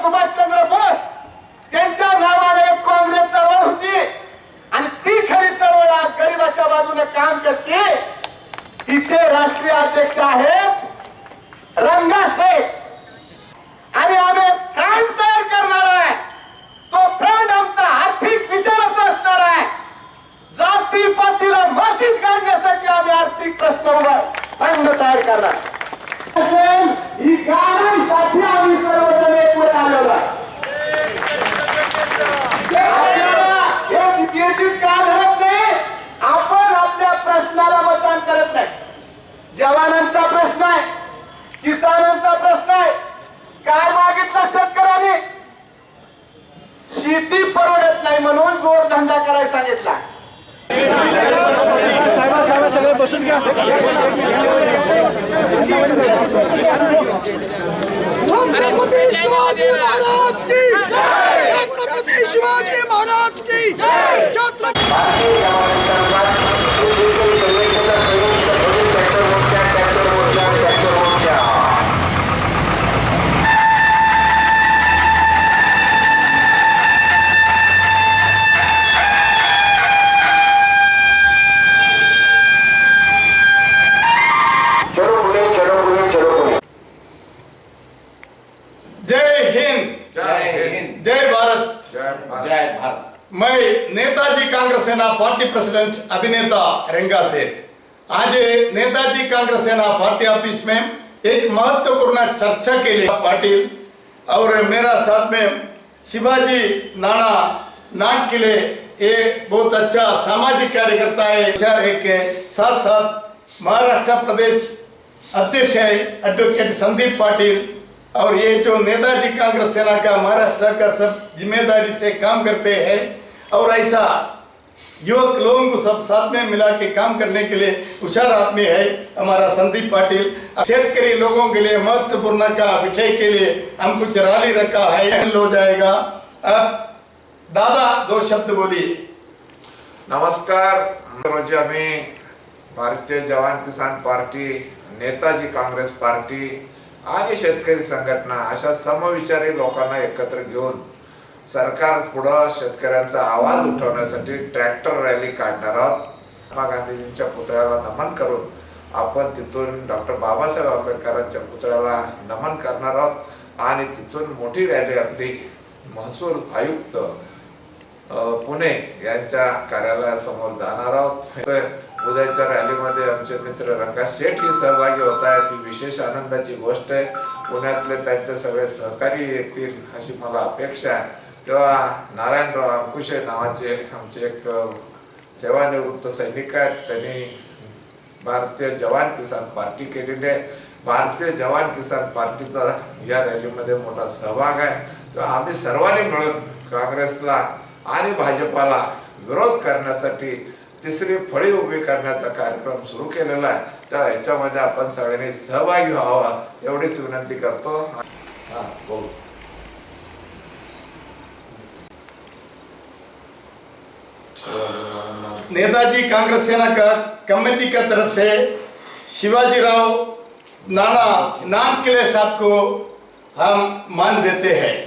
सुभाषचंद्र बोस त्यांच्या नावाने एक काँग्रेस चळवळ होती आणि ती खरी चळवळ आज गरिबाच्या बाजूने काम करते. तिचे राष्ट्रीय अध्यक्ष आहेत रंगाशेठ आणि आम्ही फ्रंट तयार करणार आहे. तो फ्रंट आमचा आर्थिक विचाराचा असणार आहे. जाती पातीला मातीत काढण्यासाठी आम्ही आर्थिक प्रश्न उभा फंड तयार करणार. ही गाड्यांसाठी आम्ही सर्वजण एकमत आलेलो आहे. आपल्याला हे निर्जित का धरत नाही. आपण आपल्या प्रश्नाला मतदान करत नाही. जवानांचा प्रश्न आहे, किसानांचा प्रश्न आहे. काय मागितलं शेतकऱ्याने? शेती परवडत नाही म्हणून जोडधंदा करायला सांगितला. सगळे बसून घ्या. छत्रपती शिवाजी महाराज की मैं नेताजी कांग्रेस सेना पार्टी प्रेसिडेंट अभिनेता रंगा सेठ आज नेताजी कांग्रेस सेना पार्टी ऑफिस में एक महत्वपूर्ण चर्चा के लिए पाटिल और मेरा साथ में शिवाजी नाना नानकिले ये बहुत अच्छा सामाजिक कार्यकर्ता है. विचार है के साथ साथ महाराष्ट्र प्रदेश अध्यक्ष है एडवोकेट संदीप पाटिल और ये जो नेताजी कांग्रेस सेना का महाराष्ट्र का सब जिम्मेदारी से काम करते हैं और ऐसा युवक लोगों को सब साथ में मिला के काम करने के लिए हुशार आदमी है हमारा संदीप पाटिल. शेतकरी लोगों के लिए महत्वपूर्ण का विषय के लिए हम कुछ रैली रखा है. हो जाएगा. अब दादा दो शब्द बोलिए. नमस्कार. रोजी आम्ही भारतीय जवान किसान पार्टी, नेताजी काँग्रेस पार्टी आणि शेतकरी संघटना अशा समविचारी लोकांना एकत्र घेऊन सरकार पुढे शेतकऱ्यांचा आवाज उठवण्यासाठी ट्रॅक्टर रॅली काढणार आहोत. महात्मा गांधीजींच्या पुतळ्याला नमन करून आपण तिथून डॉक्टर बाबासाहेब आंबेडकरांच्या पुतळ्याला नमन करणार आहोत आणि तिथून मोठी रॅली आपली महसूल आयुक्त पुणे यांच्या कार्यालयासमोर जाणार आहोत. उद्याच्या रॅलीमध्ये आमचे मित्र रंगा शेठ ही सहभागी होत आहेत. ही विशेष आनंदाची गोष्ट आहे. पुण्यातले त्यांचे सगळे सहकारी येतील अशी मला अपेक्षा आहे. तेव्हा नारायणराव अंकुशे नावाचे आमचे एक सेवानिवृत्त सैनिक आहेत. त्यांनी भारतीय जवान किसान पार्टी केलेली आहे. भारतीय जवान किसान पार्टीचा या रॅलीमध्ये मोठा सहभाग आहे. तेव्हा आम्ही सर्वांनी मिळून काँग्रेसला आणि भाजपाला विरोध करण्यासाठी तिसरी फळी उभी करण्याचा कार्यक्रम सुरू केलेला आहे. तर याच्यामध्ये आपण सगळ्यांनी सहभागी व्हावा एवढीच विनंती करतो. नेताजी कांग्रेस सेना का कमेटी का तरफ से शिवाजीराव नाना नानकिले साहब को हम मान देते हैं.